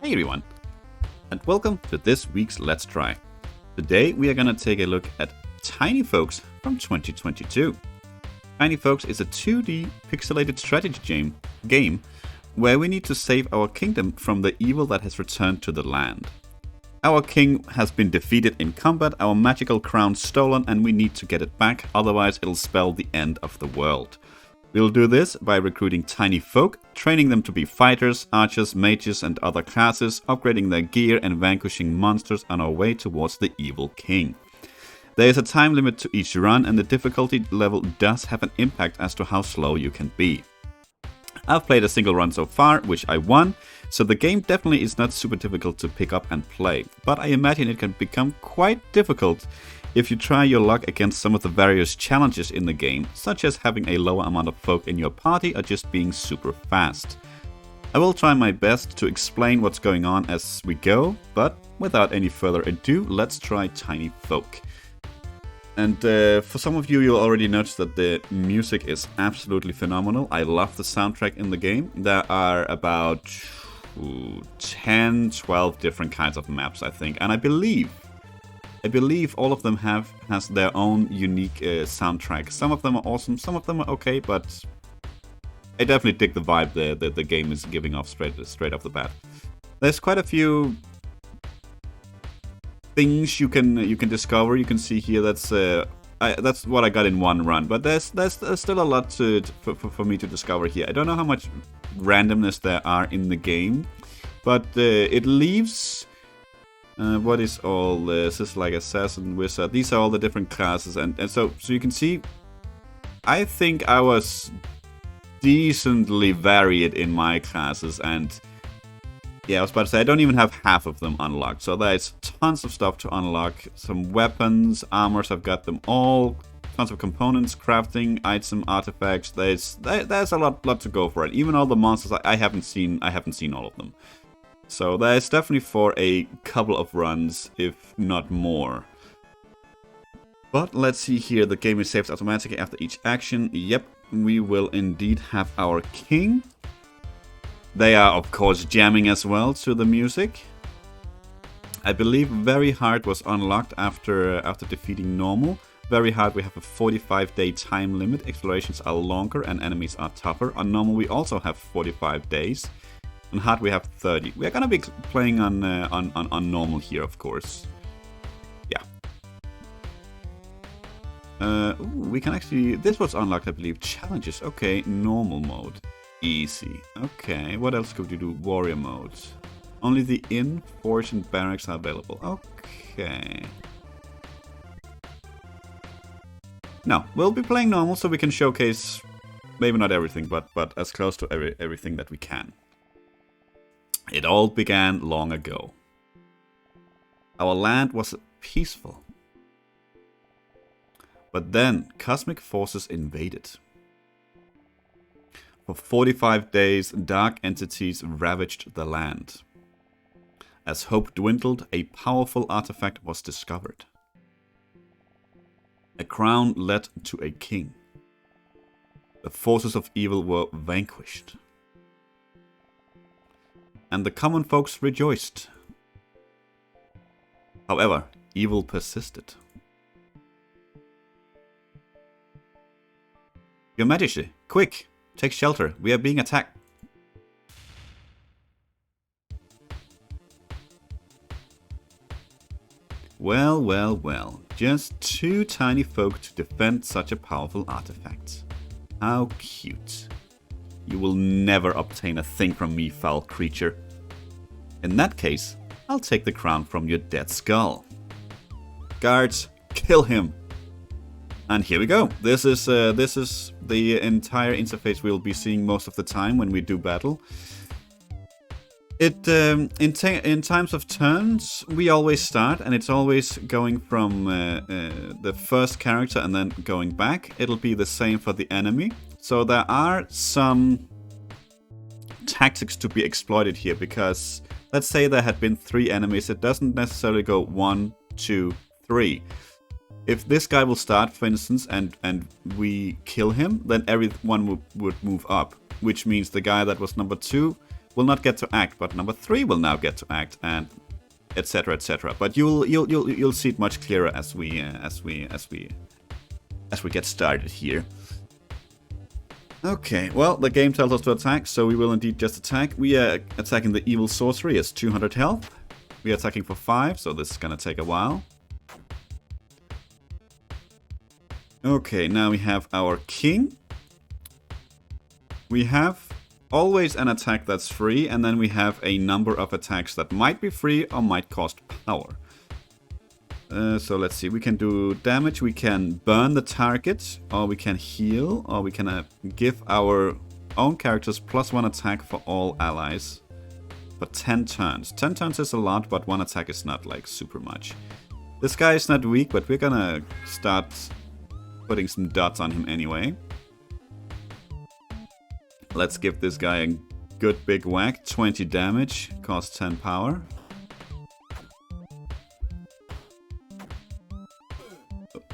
Hey everyone, and welcome to this week's Let's Try. Today we are gonna take a look at Tinyfolks from 2022. Tinyfolks is a 2D pixelated strategy game where we need to save our kingdom from the evil that has returned to the land. Our king has been defeated in combat, our magical crown stolen, and we need to get it back, otherwise it'll spell the end of the world. We'll do this by recruiting tiny folk, training them to be fighters, archers, mages and other classes, upgrading their gear and vanquishing monsters on our way towards the evil king. There is a time limit to each run and the difficulty level does have an impact as to how slow you can be. I've played a single run so far, which I won, so the game definitely is not super difficult to pick up and play, but I imagine it can become quite difficult if you try your luck against some of the various challenges in the game, such as having a lower amount of folk in your party or just being super fast. I will try my best to explain what's going on as we go, but without any further ado, let's try Tiny Folk. And for some of you, you'll already notice that the music is absolutely phenomenal. I love the soundtrack in the game. There are about 10-12 different kinds of maps, I think, and I believe all of them has their own unique soundtrack. Some of them are awesome, some of them are okay, but I definitely dig the vibe the game is giving off straight off the bat. There's quite a few things you can discover. You can see here that's what I got in one run, but there's still a lot for me to discover here. I don't know how much randomness there are in the game, but it leaves. What is all this? This is like assassin, wizard. These are all the different classes, and so you can see. I think I was decently varied in my classes, and yeah, I was about to say I don't even have half of them unlocked. So there's tons of stuff to unlock. Some weapons, armors. I've got them all. Tons of components, crafting, item, artifacts. There's a lot to go for it. Even all the monsters I haven't seen all of them. So there's definitely for a couple of runs, if not more. But let's see here, the game is saved automatically after each action. Yep, we will indeed have our king. They are of course jamming as well to the music. I believe Very Hard was unlocked after defeating Normal. Very Hard we have a 45-day time limit, explorations are longer and enemies are tougher. On Normal we also have 45 days. On Hard we have 30. We are gonna be playing on Normal here, of course. Yeah. We can actually. This was unlocked, I believe. Challenges. Okay, Normal mode. Easy. Okay. What else could you do? Warrior mode. Only the inn, forge, and barracks are available. Okay. Now we'll be playing Normal, so we can showcase maybe not everything, but as close to everything that we can. It all began long ago. Our land was peaceful. But then cosmic forces invaded. For 45 days, dark entities ravaged the land. As hope dwindled, a powerful artifact was discovered. A crown led to a king. The forces of evil were vanquished. And the common folks rejoiced. However, evil persisted. Your Majesty, quick, take shelter. We are being attacked. Well. Just two tiny folk to defend such a powerful artifact. How cute. You will never obtain a thing from me, foul creature. In that case, I'll take the crown from your dead skull. Guards, kill him. And here we go. This is the entire interface we'll be seeing most of the time when we do battle. It in times of turns, we always start, and it's always going from the first character and then going back. It'll be the same for the enemy. So there are some tactics to be exploited here, because let's say there had been 3 enemies. It doesn't necessarily go 1, 2, 3. If this guy will start, for instance, and we kill him, then everyone would move up, which means the guy that was number 2 will not get to act, but number 3 will now get to act, and etc. etc. But you'll see it much clearer as we get started here. Okay, well, the game tells us to attack, so we will indeed just attack. We are attacking the evil sorcery, it's 200 health. We are attacking for 5, so this is gonna take a while. Okay, now we have our king. We have always an attack that's free, and then we have a number of attacks that might be free or might cost power. So let's see, we can do damage, we can burn the target, or we can heal, or we can give our own characters +1 attack for all allies for 10 turns. 10 turns is a lot, but 1 attack is not like super much. This guy is not weak, but we're gonna start putting some dots on him anyway. Let's give this guy a good big whack. 20 damage, costs 10 power.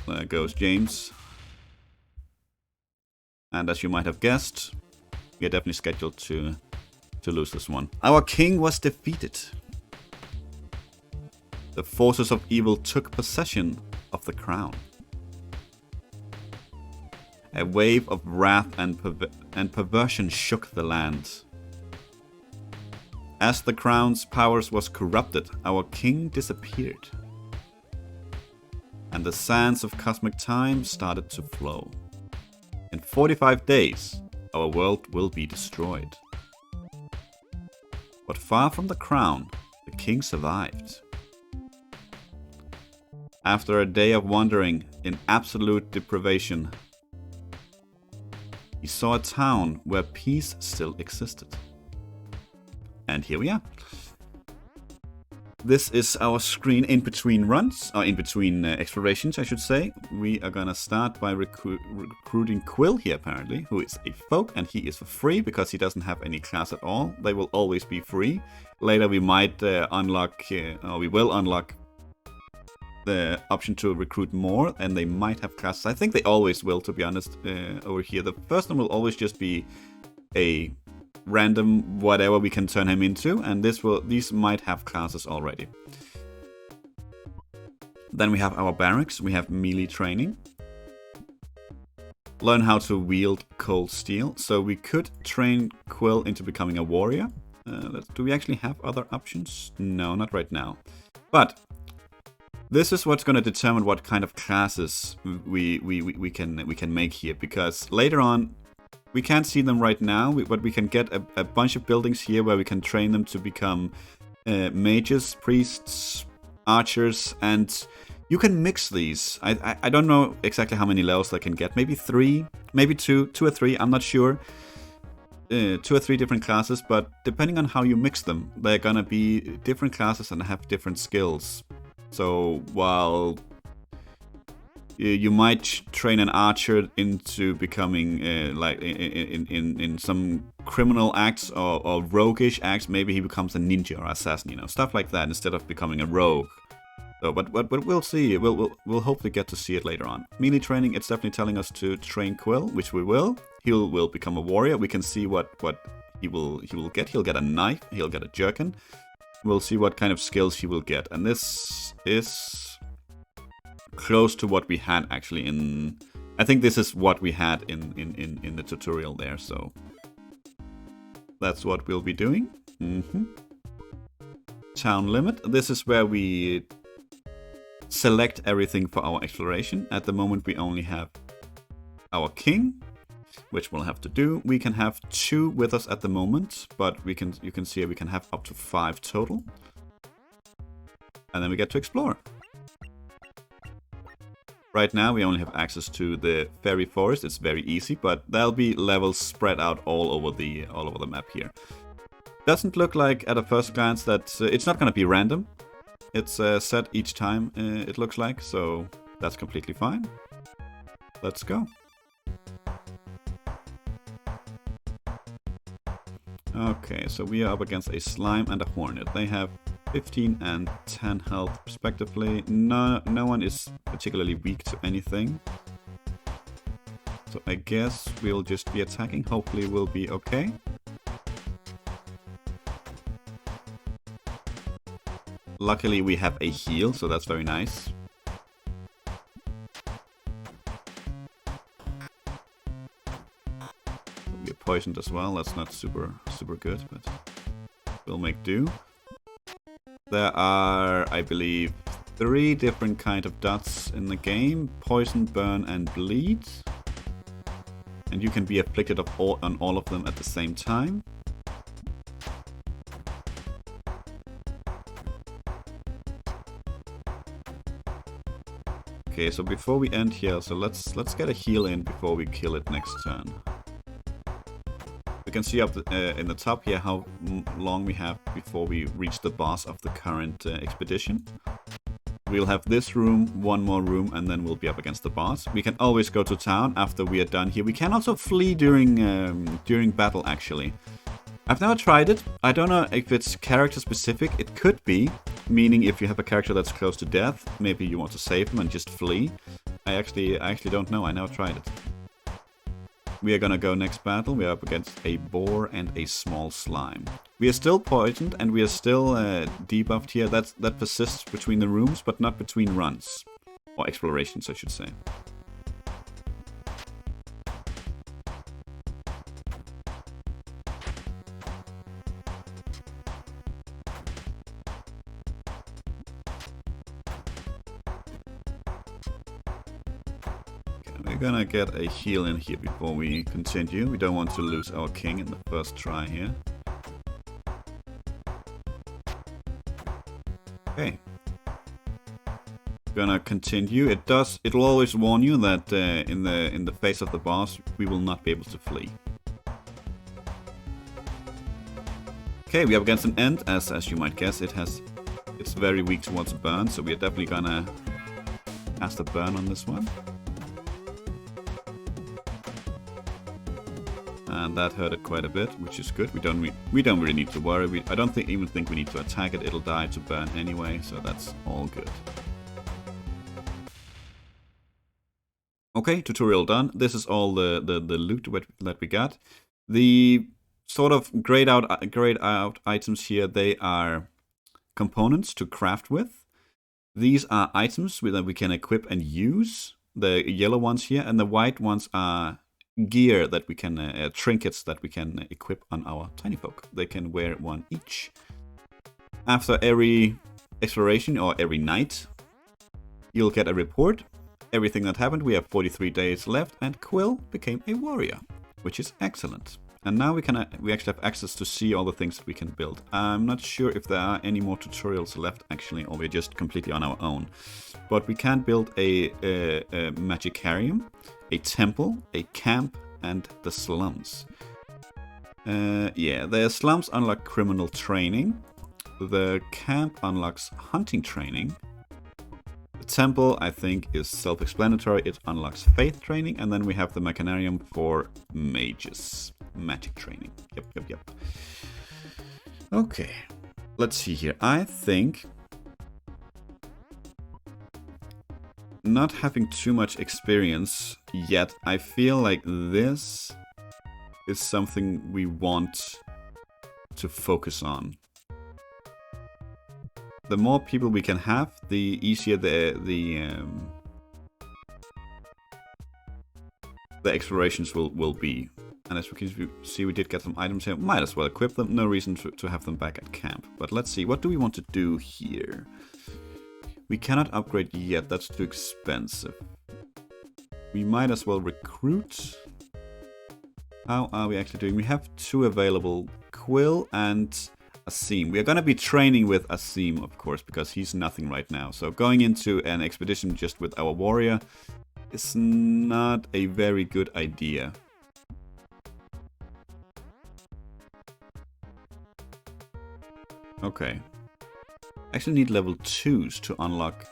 Oh, there goes James. And as you might have guessed, we are definitely scheduled to lose this one. Our king was defeated. The forces of evil took possession of the crown. A wave of wrath and perversion shook the land. As the crown's powers was corrupted, our king disappeared. And the sands of cosmic time started to flow. In 45 days, our world will be destroyed. But far from the crown, the king survived. After a day of wandering in absolute deprivation, he saw a town where peace still existed. And here we are. This is our screen in between runs, or in between explorations, I should say. We are gonna start by recruiting Quill here, apparently, who is a folk, and he is for free because he doesn't have any class at all. They will always be free. Later we might unlock, or we will unlock the option to recruit more, and they might have classes. I think they always will, to be honest, over here. The first one will always just be a random whatever we can turn him into, and these might have classes already. Then we have our barracks, we have melee training. Learn how to wield cold steel. So we could train Quill into becoming a warrior. Do we actually have other options? No, not right now. But this is what's going to determine what kind of classes we can make here, because later on we can't see them right now, but we can get a bunch of buildings here where we can train them to become mages, priests, archers, and you can mix these. I don't know exactly how many levels they can get. Maybe 3, maybe 2 or 3. I'm not sure. 2 or 3 different classes, but depending on how you mix them, they're gonna be different classes and have different skills. So while you might train an archer into becoming like in some criminal acts or roguish acts, maybe he becomes a ninja or assassin, stuff like that, instead of becoming a rogue. So, but we'll see. We'll hopefully get to see it later on. Melee training, it's definitely telling us to train Quill, which we will. He will become a warrior. We can see what he will get. He'll get a knife. He'll get a jerkin. We'll see what kind of skills he will get. And this is close to what we had actually in... I think this is what we had in the tutorial there, so... That's what we'll be doing. Town limit. This is where we select everything for our exploration. At the moment we only have our king, which we'll have to do. We can have 2 with us at the moment, but you can see we can have up to 5 total. And then we get to explore. Right now we only have access to the fairy forest. It's very easy, but there'll be levels spread out all over the map here. Doesn't look like at a first glance that it's not going to be random. It's set each time, it looks like, so that's completely fine. Let's go. Okay, so we are up against a slime and a hornet. They have 15 and 10 health respectively. No one is particularly weak to anything. So I guess we'll just be attacking. Hopefully we'll be okay. Luckily we have a heal, so that's very nice. We're poisoned as well, that's not super good, but we'll make do. There are, I believe, 3 different kind of dots in the game. Poison, burn, and bleed. And you can be afflicted on all of them at the same time. Okay, so before we end here, so let's get a heal in before we kill it next turn. We can see up in the top here how long we have before we reach the boss of the current expedition. We'll have this room, 1 more room, and then we'll be up against the boss. We can always go to town after we are done here. We can also flee during battle, actually. I've never tried it. I don't know if it's character specific. It could be, meaning if you have a character that's close to death, maybe you want to save them and just flee. I actually don't know. I never tried it. We are gonna go next battle. We are up against a boar and a small slime. We are still poisoned and we are still debuffed here. That persists between the rooms, but not between runs. Or explorations, I should say. We're gonna get a heal in here before we continue. We don't want to lose our king in the first try here. Okay. Gonna continue. It'll always warn you that in the face of the boss we will not be able to flee. Okay, we are against an end, as you might guess. It's very weak towards burn, so we are definitely gonna cast a burn on this one. And that hurt it quite a bit, which is good. We don't really need to worry. I don't even think we need to attack it. It'll die to burn anyway, so that's all good. Okay, tutorial done. This is all the loot that we got. The sort of grayed out items here, they are components to craft with. These are items that we can equip and use. The yellow ones here, and the white ones are gear that we can, trinkets that we can equip on our Tinyfolk. They can wear 1 each. After every exploration or every night, you'll get a report. Everything that happened. We have 43 days left, and Quill became a warrior, which is excellent. And now we actually have access to see all the things that we can build. I'm not sure if there are any more tutorials left actually, or we're just completely on our own. But we can build a magicarium, a temple, a camp, and the slums. Yeah, the slums unlock criminal training. The camp unlocks hunting training. The temple, I think, is self-explanatory. It unlocks faith training. And then we have the machinarium for mages. Magic training. Yep. Okay. Let's see here. I think not having too much experience yet, I feel like this is something we want to focus on. The more people we can have, the easier the explorations will be. And as we can see, we did get some items here. Might as well equip them. No reason to have them back at camp. But let's see, what do we want to do here? We cannot upgrade yet, that's too expensive. We might as well recruit. How are we actually doing? We have 2 available, Quill and Asim. We are going to be training with Asim, of course, because he's nothing right now. So going into an expedition just with our warrior is not a very good idea. Okay. Actually need level 2s to unlock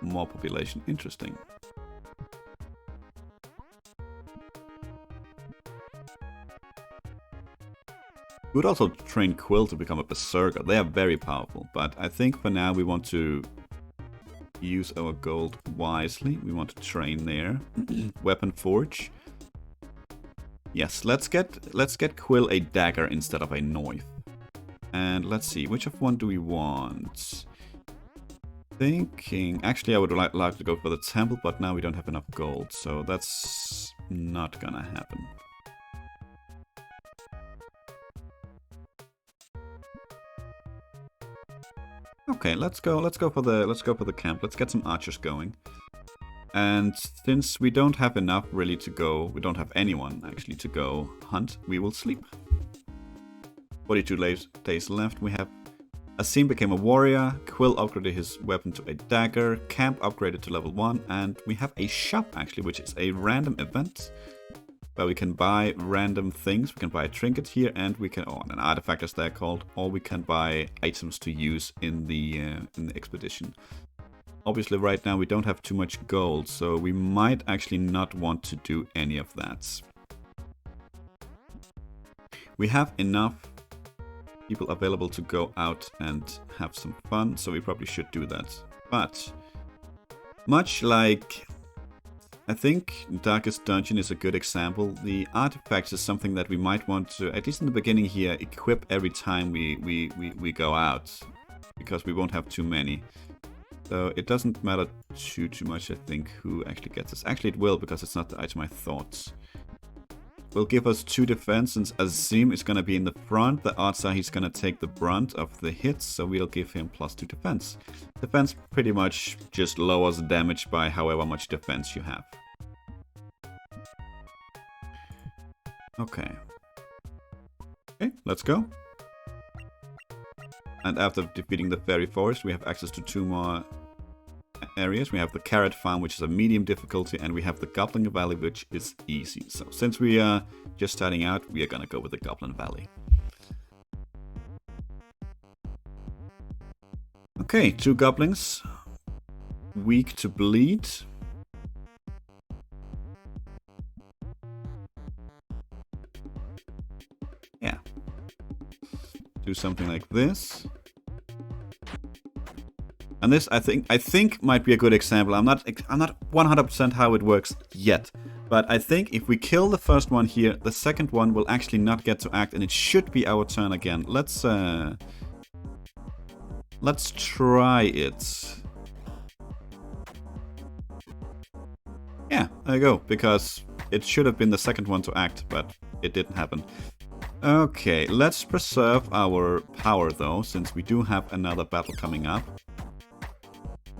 more population. Interesting. We would also train Quill to become a berserker. They are very powerful, but I think for now we want to use our gold wisely. We want to train there. Weapon forge. Yes, let's get Quill a dagger instead of a knife. And let's see, which of one do we want? Thinking... Actually, I would like to go for the temple, but now we don't have enough gold, so that's not gonna happen. Okay, let's go for the camp. Let's get some archers going. And since we don't have enough really to go, we don't have anyone actually to go hunt, we will sleep. 42 days left. We have Asim became a warrior, Quill upgraded his weapon to a dagger, Camp upgraded to level 1, and we have a shop actually, which is a random event where we can buy random things. We can buy a trinket here, and we can, oh, and an artifact as they're called, or we can buy items to use in the expedition. Obviously right now we don't have too much gold, so we might actually not want to do any of that. We have enough people available to go out and have some fun, so we probably should do that. But much like, I think Darkest Dungeon is a good example, the artifacts is something that we might want to, at least in the beginning here, equip every time we go out, because we won't have too many. So it doesn't matter too much, I think, who actually gets this. Actually, it will, because it's not the item I thought. Will give us 2 defense, since Azim is going to be in the front. The odds are he's going to take the brunt of the hits, so we'll give him +2 defense. Defense pretty much just lowers damage by however much defense you have. Okay. Okay, let's go. And after defeating the Fairy Forest, we have access to 2 more areas. We have the Carrot Farm, which is a medium difficulty, and we have the Goblin Valley, which is easy. So since we are just starting out, we are gonna go with the Goblin Valley. Okay, 2 goblins. Weak to bleed. Yeah. Do something like this. And this, I think might be a good example. I'm not 100% how it works yet, but I think if we kill the first one here, the second one will actually not get to act, and it should be our turn again. Let's try it. Yeah, there you go, because it should have been the second one to act, but it didn't happen. Okay, let's preserve our power though, since we do have another battle coming up.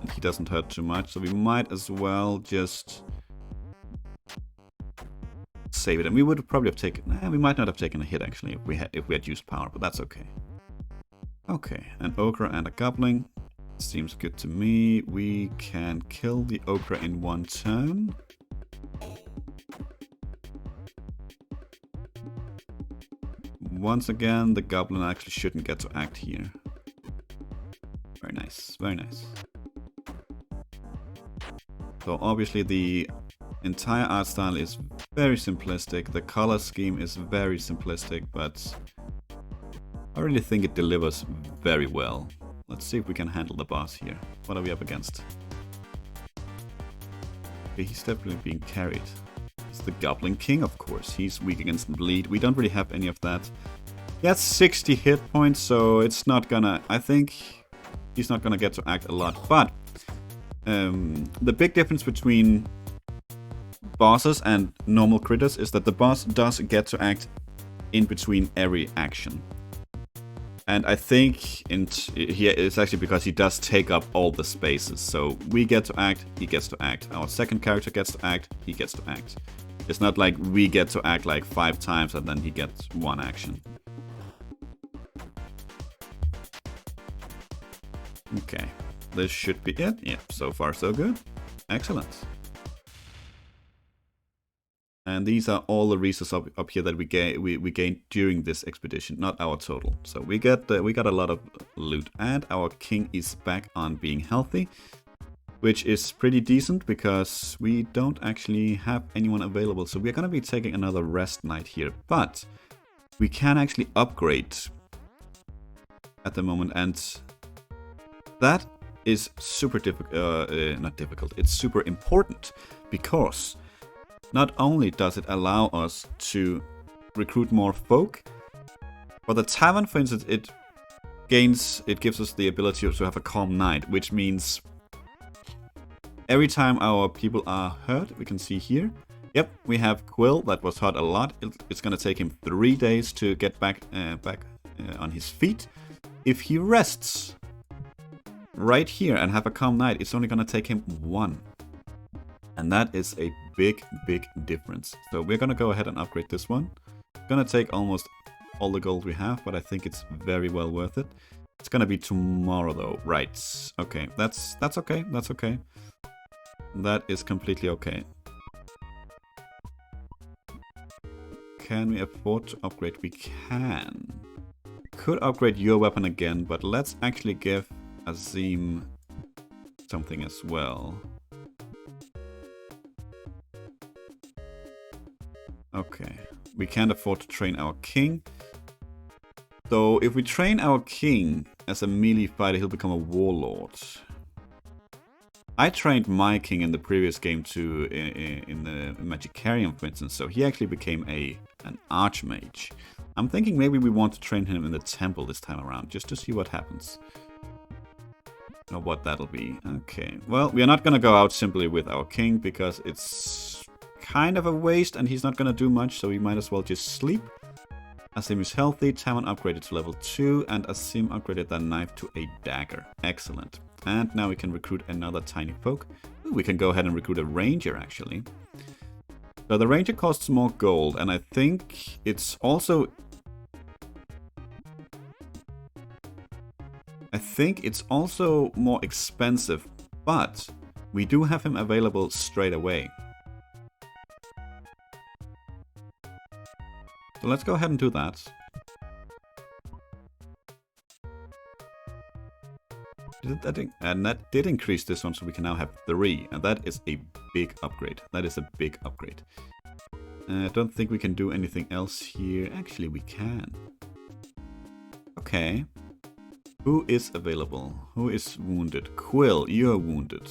And he doesn't hurt too much, so we might as well just save it. And we would probably have taken... we might not have taken a hit actually if we had used power, but that's okay. Okay, an Ogre and a Goblin. Seems good to me. We can kill the Ogre in 1 turn. Once again, the Goblin actually shouldn't get to act here. Very nice, very nice. So obviously the entire art style is very simplistic, the color scheme is very simplistic, but I really think it delivers very well. Let's see if we can handle the boss here. What are we up against? Okay, he's definitely being carried. It's the Goblin King, of course. He's weak against bleed. We don't really have any of that. He has 60 hit points, so it's not gonna... I think he's not gonna get to act a lot, but... the big difference between bosses and normal critters is that the boss does get to act in between every action. And I think here it's actually because he does take up all the spaces. So we get to act, he gets to act. Our second character gets to act, he gets to act. It's not like we get to act like 5 times and then he gets 1 action. Okay. This should be it. Yep, so far so good. Excellent. And these are all the resources up here that we gained during this expedition, not our total. So we got a lot of loot, and our king is back on being healthy, which is pretty decent because we don't actually have anyone available. So we're gonna be taking another rest night here, but we can actually upgrade at the moment, and that is super not difficult, it's super important, because not only does it allow us to recruit more folk, for the tavern, for instance, it gives us the ability to have a calm night, which means every time our people are hurt, we can see here. Yep, we have Quill that was hurt a lot. It's gonna take him 3 days to get back on his feet. If he rests right here and have a calm night, it's only gonna take him 1. And that is a big, big difference. So we're gonna go ahead and upgrade this one. Gonna take almost all the gold we have, but I think it's very well worth it. It's gonna be tomorrow though, right? Okay, that's okay, that's okay. That is completely okay. Can we afford to upgrade? We can. Could upgrade your weapon again, but let's actually give Azim something as well. Okay, we can't afford to train our king. So if we train our king as a melee fighter, he'll become a warlord. I trained my king in the previous game too, in the Magicarium, for instance, so he actually became an archmage. I'm thinking maybe we want to train him in the temple this time around, just to see what happens. Or what that'll be. Okay, well, we are not gonna go out simply with our king, because it's kind of a waste, and he's not gonna do much, so we might as well just sleep. Azim is healthy, Tamon upgraded to level 2, and Azim upgraded that knife to a dagger. Excellent. And now we can recruit another Tinyfolk. Ooh, we can go ahead and recruit a ranger, actually. So the ranger costs more gold, and I think it's also... more expensive, but we do have him available straight away. So let's go ahead and do that. And that did increase this one, so we can now have 3. And that is a big upgrade. That is a big upgrade. I don't think we can do anything else here. Actually, we can. Okay. Who is available? Who is wounded? Quill, you're wounded.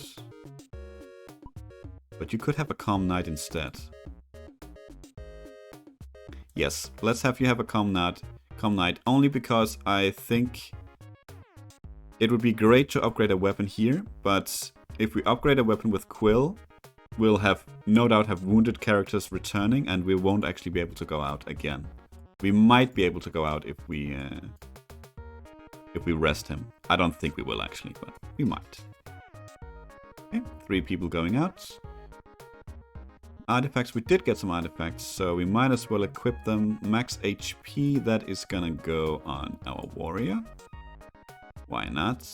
But you could have a calm night instead. Yes, let's have you have a calm night, only because I think it would be great to upgrade a weapon here, but if we upgrade a weapon with Quill, we'll have no doubt have wounded characters returning, and we won't actually be able to go out again. We might be able to go out if we rest him. I don't think we will actually, but we might. Okay, 3 people going out. Artifacts, we did get some artifacts, so we might as well equip them. Max HP, that is gonna go on our warrior. Why not?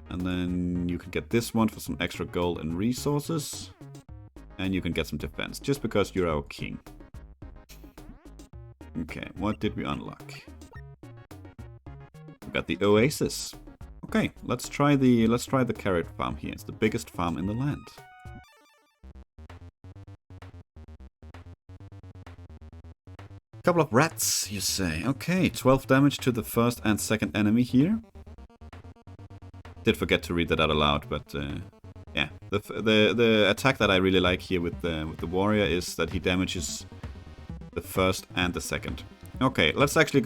And then you can get this one for some extra gold and resources. And you can get some defense, just because you're our king. Okay, what did we unlock? We got the oasis. Okay, let's try the carrot farm here. It's the biggest farm in the land. Couple of rats, you say. Okay, 12 damage to the first and second enemy here. Did forget to read that out aloud, but yeah. The attack that I really like here with the warrior is that he damages the first and the second. Okay, let's actually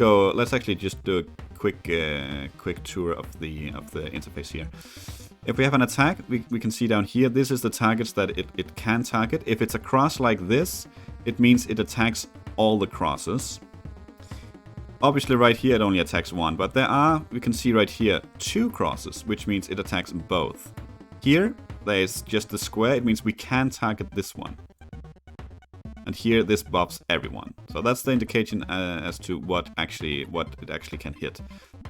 just do a quick tour of the interface here. If we have an attack, we can see down here, this is the targets that it can target. If it's a cross like this, it means it attacks all the crosses. Obviously right here it only attacks 1, but there are, we can see right here, 2 crosses, which means it attacks both. Here, there's just the square, it means we can target this one. And here this buffs everyone. So that's the indication as to what it actually can hit.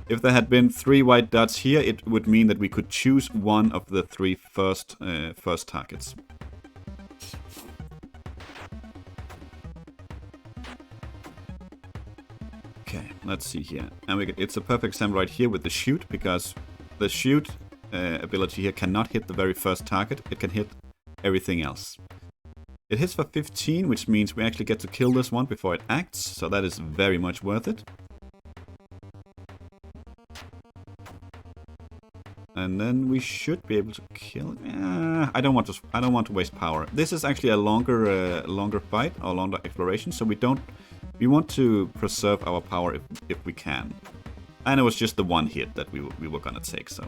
If there had been 3 white dots here, it would mean that we could choose one of the 3 first targets. Okay, let's see here. And it's a perfect example right here with the shoot, because the shoot ability here cannot hit the very first target. It can hit everything else. It hits for 15, which means we actually get to kill this one before it acts, so that is very much worth it. And then we should be able to kill it. I don't want to waste power. This is actually a longer fight or longer exploration, so we want to preserve our power if we can. And it was just the one hit that we were gonna take, so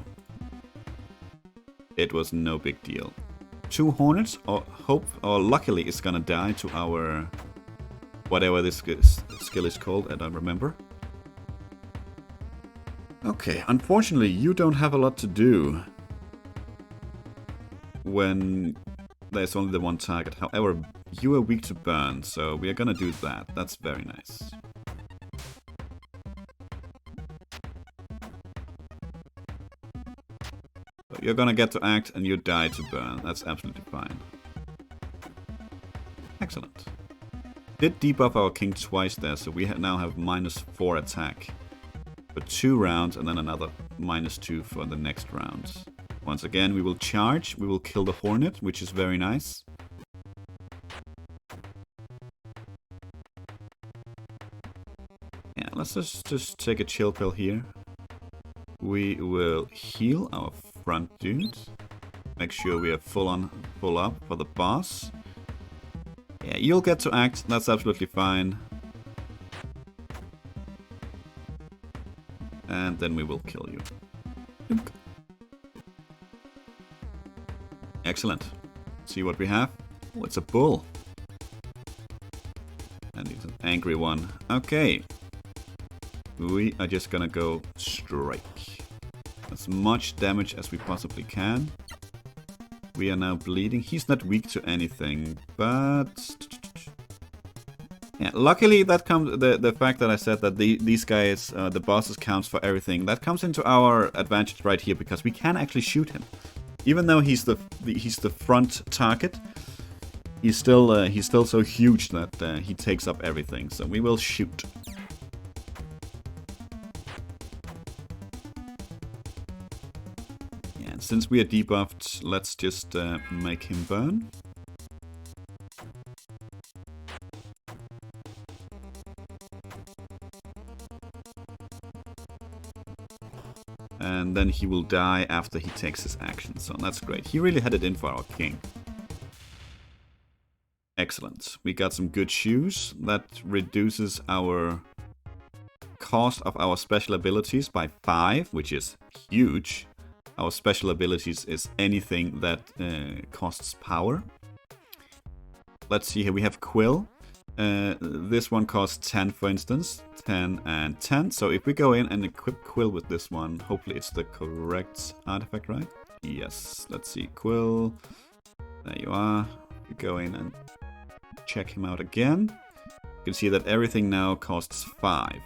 it was no big deal. 2 hornets, or luckily it's gonna die to our whatever this skill is called. I don't remember. Okay, unfortunately you don't have a lot to do when there's only the one target. However, you are weak to burn, so we are gonna do that. That's very nice. So you're gonna get to act and you die to burn. That's absolutely fine. Excellent. Did debuff our king twice there, so we now have -4 attack for 2 rounds and then another -2 for the next round. Once again, we will charge. We will kill the hornet, which is very nice. Yeah, let's just take a chill pill here. We will heal our front dude. Make sure we are full up for the boss. Yeah, you'll get to act. That's absolutely fine. And then we will kill you. Excellent. See what we have? Oh, it's a bull. And it's an angry one. Okay. We are just gonna go strike. As much damage as we possibly can. We are now bleeding. He's not weak to anything, but yeah, luckily that comes the fact that I said that these guys, the bosses counts for everything. That comes into our advantage right here because we can actually shoot him. Even though he's the front target, he's still so huge that he takes up everything. So we will shoot. Yeah, and since we are debuffed, let's just make him burn. And then he will die after he takes his action. So that's great. He really had it in for our king. Excellent. We got some good shoes. That reduces our cost of our special abilities by 5, which is huge. Our special abilities is anything that costs power. Let's see here. We have Quill. This one costs 10, for instance. 10 and 10. So if we go in and equip Quill with this one, hopefully it's the correct artifact, right? Yes. Let's see. Quill. There you are. We go in and check him out again. You can see that everything now costs 5.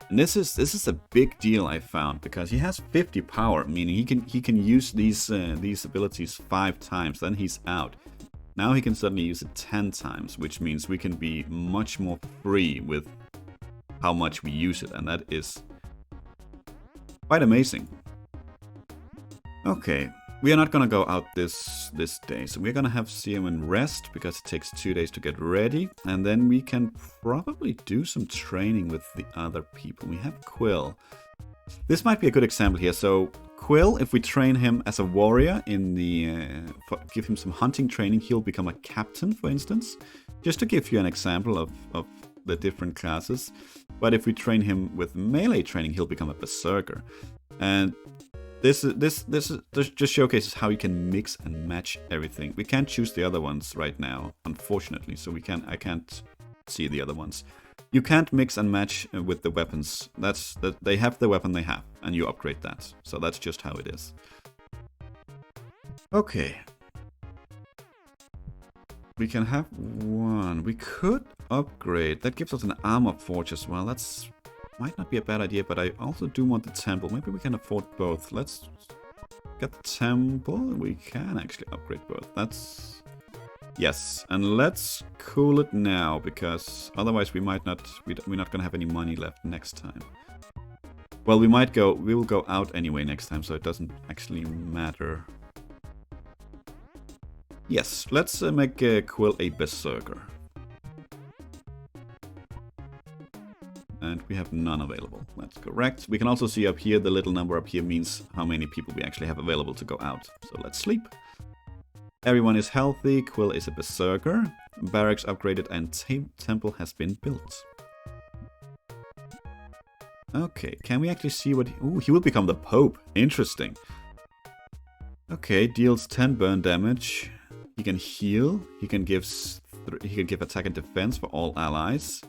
And this is a big deal, I found, because he has 50 power, meaning he can use these abilities 5 times, then he's out. Now he can suddenly use it 10 times, which means we can be much more free with how much we use it, and that is quite amazing. Okay, we are not gonna go out this day, so we're gonna have Zeawen rest because it takes 2 days to get ready, and then we can probably do some training with the other people. We have Quill. This might be a good example here. So Quill, if we train him as a warrior in the give him some hunting training, he'll become a captain, for instance. Just to give you an example of the different classes. But if we train him with melee training, he'll become a berserker. And this just showcases how you can mix and match everything. We can't choose the other ones right now, unfortunately. So I can't see the other ones. You can't mix and match with the weapons. They have the weapon they have, and you upgrade that. So that's just how it is. Okay. We can have one. We could upgrade. That gives us an armor forge as well. That's might not be a bad idea, but I also do want the temple. Maybe we can afford both. Let's get the temple. We can actually upgrade both. That's... Yes, and let's cool it now, because otherwise we're not gonna have any money left next time. Well, we will go out anyway next time, so it doesn't actually matter. Yes, let's make Quill a berserker. And we have none available. That's correct. We can also see up here, the little number up here means how many people we actually have available to go out. So let's sleep. Everyone is healthy, Quill is a berserker, barracks upgraded, and temple has been built. Okay, can we actually see what... Ooh, he will become the Pope. Interesting. Okay, deals 10 burn damage. He can heal. He can give attack and defense for all allies.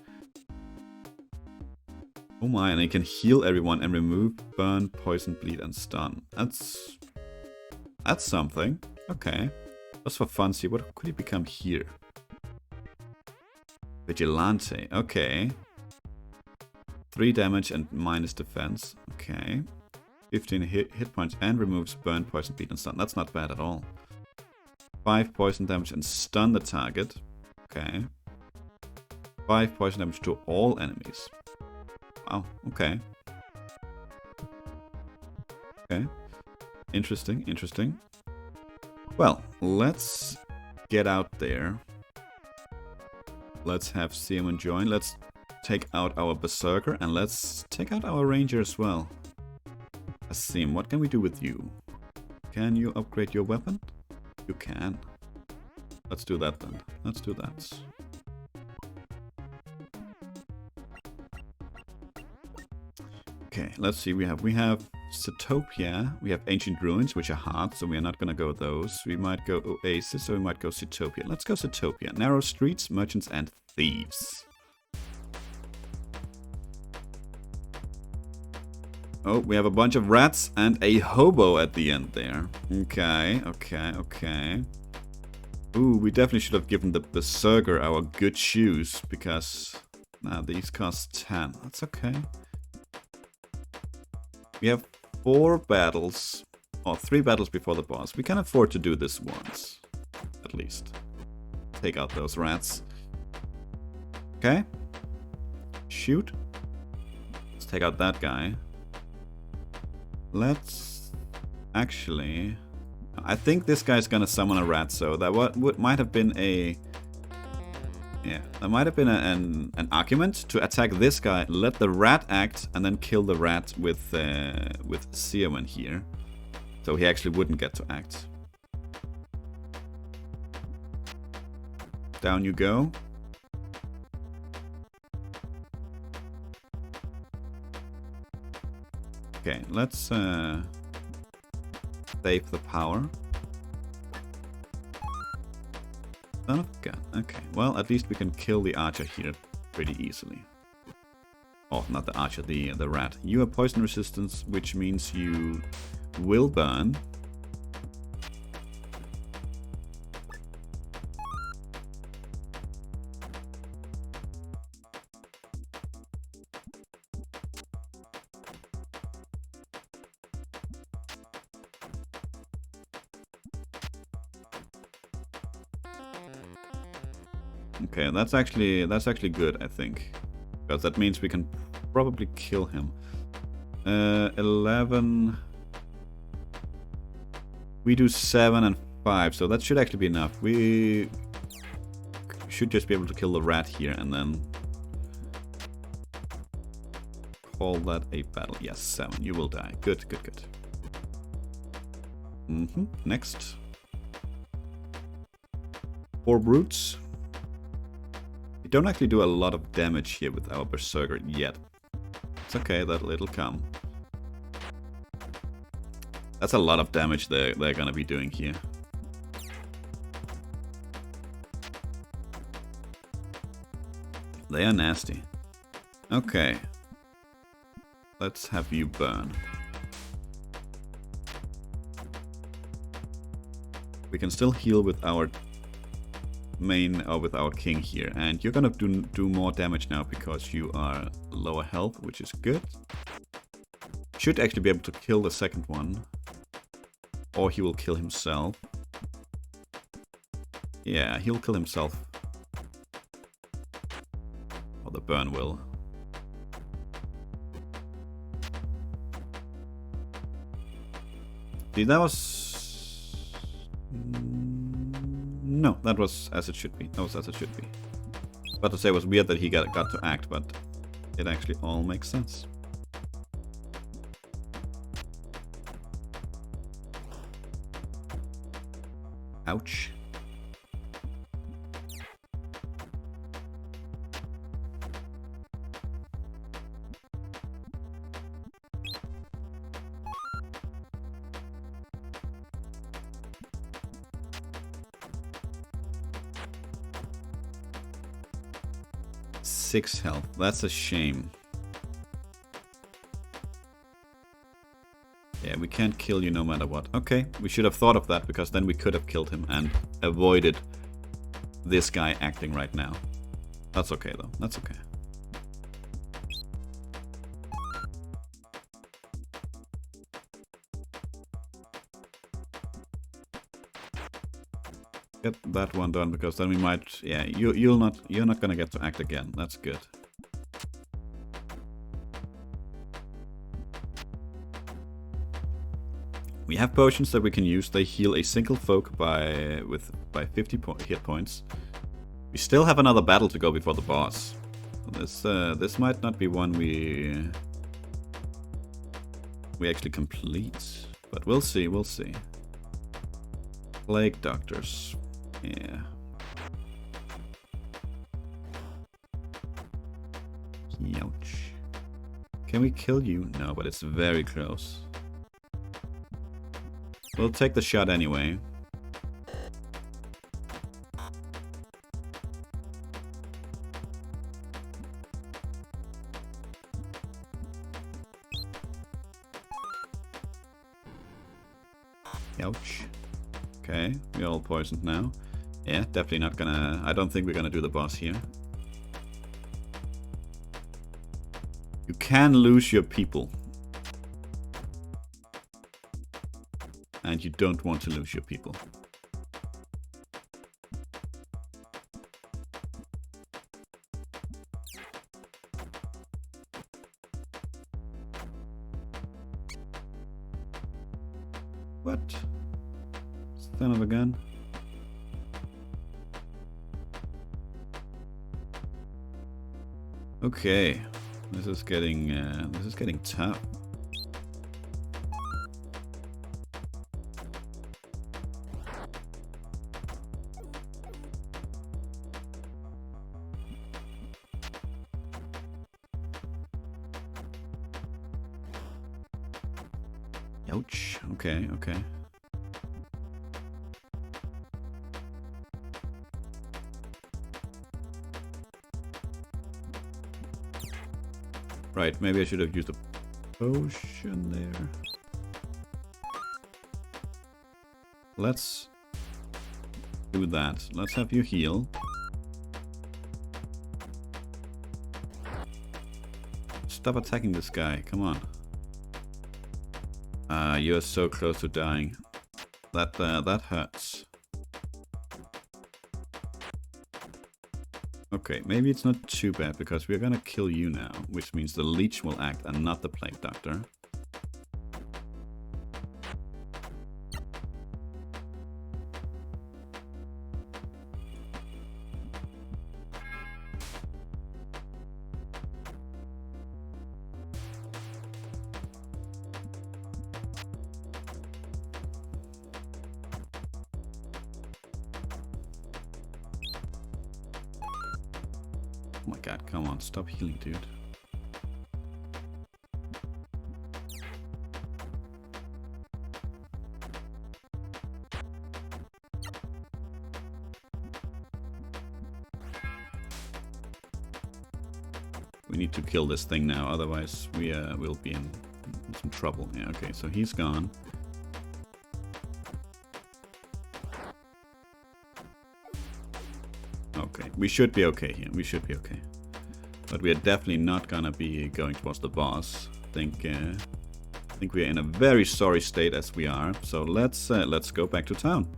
Oh my, and he can heal everyone and remove burn, poison, bleed, and stun. That's something. Okay. Just for fun, see what could he become here? Vigilante. Okay. 3 damage and minus defense. Okay. 15 hit points and removes burn, poison, bleed, and stun. That's not bad at all. 5 poison damage and stun the target. Okay. 5 poison damage to all enemies. Wow, okay. Okay. Interesting, interesting. Well, let's get out there. Let's have Zeawen join. Let's take out our Berserker and let's take out our Ranger as well. Asim, what can we do with you? Can you upgrade your weapon? You can. Let's do that then. Let's do that. Okay, let's see. We have Setopia. We have Ancient Ruins, which are hard, so we are not gonna go those. We might go Oasis, or we might go Setopia. Let's go Setopia. Narrow streets, merchants, and thieves. Oh, we have a bunch of rats and a hobo at the end there. Okay, okay, okay. Ooh, we definitely should have given the Berserker our good shoes, because now these cost 10. That's okay. We have 4 battles, or 3 battles before the boss. We can afford to do this once, at least. Take out those rats. Okay. Shoot. Let's take out that guy. Let's actually... I think this guy's gonna summon a rat, so that might have been a... Yeah, that might have been an argument to attack this guy, let the rat act, and then kill the rat with Zeawen here. So he actually wouldn't get to act. Down you go. Okay, let's save the power. Son of a gun. Okay, well, at least we can kill the archer here pretty easily. Oh, not the archer, the rat. You have poison resistance, which means you will burn. Okay, that's actually good, I think, because that means we can probably kill him. 11. We do 7 and 5, so that should actually be enough. We should just be able to kill the rat here and then call that a battle. Yes, 7. You will die. Good, good, good. Next. 4 brutes. We don't actually do a lot of damage here with our Berserker yet. It's okay, it'll come. That's a lot of damage they're gonna be doing here. They are nasty. Okay. Let's have you burn. We can still heal with our main or with our king here, and you're gonna do more damage now because you are lower health, which is good. Should actually be able to kill the second one, or he will kill himself. Yeah, he'll kill himself, or the burn will. See, that was... No, that was as it should be. That was as it should be. About to say it was weird that he got to act, but it actually all makes sense. Ouch. 6 health. That's a shame. Yeah, we can't kill you no matter what. Okay, we should have thought of that, because then we could have killed him and avoided this guy acting right now. That's okay, though. That's okay. Get that one done, because then we might... Yeah, you're not gonna get to act again. That's good. We have potions that we can use. They heal a single folk by 50 hit points. We still have another battle to go before the boss. This might not be one we actually complete, but we'll see. We'll see. Plague doctors. Yeah. Ouch. Can we kill you? No, but it's very close. We'll take the shot anyway. Ouch. Okay, we're all poisoned now. Yeah, definitely not gonna... I don't think we're gonna do the boss here. You can lose your people. And you don't want to lose your people. What? Son of a gun. Okay, this is getting tough. Ouch. Okay, okay. Right, maybe I should have used a potion there. Let's do that. Let's have you heal. Stop attacking this guy, come on. You're so close to dying. That hurts. Okay, maybe it's not too bad, because we're gonna kill you now, which means the leech will act and not the plague doctor. Oh my god, come on, stop healing, dude. We need to kill this thing now, otherwise we will be in some trouble. Yeah, okay, so he's gone. Okay, we should be okay here. We should be okay. But we are definitely not gonna be going towards the boss. I think we are in a very sorry state as we are. So let's go back to town.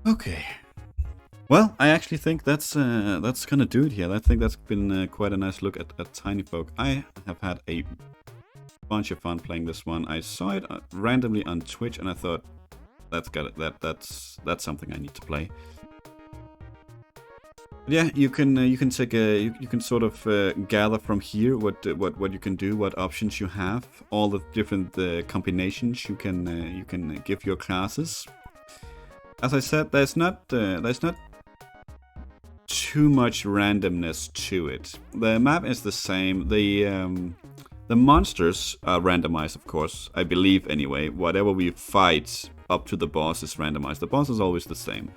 Okay. Well, I actually think that's gonna do it here. I think that's been quite a nice look at Tinyfolk. I have had a bunch of fun playing this one. I saw it randomly on Twitch, and I thought that's something I need to play. Yeah, you can sort of gather from here what you can do, what options you have, all the different combinations you can give your classes. As I said, there's not too much randomness to it. The map is the same. The monsters are randomized, of course. I believe anyway. Whatever we fight up to the boss is randomized. The boss is always the same.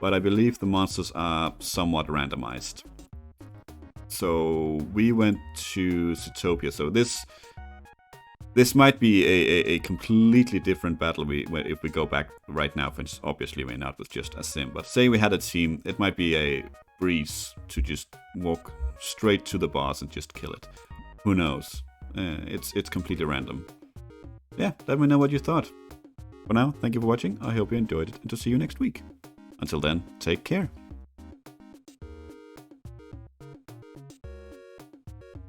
but I believe the monsters are somewhat randomized. So we went to Zootopia. So this might be a completely different battle if we go back right now, since obviously we're not with just a sim. But say we had a team, it might be a breeze to just walk straight to the boss and just kill it. Who knows? It's completely random. Yeah, let me know what you thought. For now, thank you for watching. I hope you enjoyed it, and to see you next week. Until then, take care.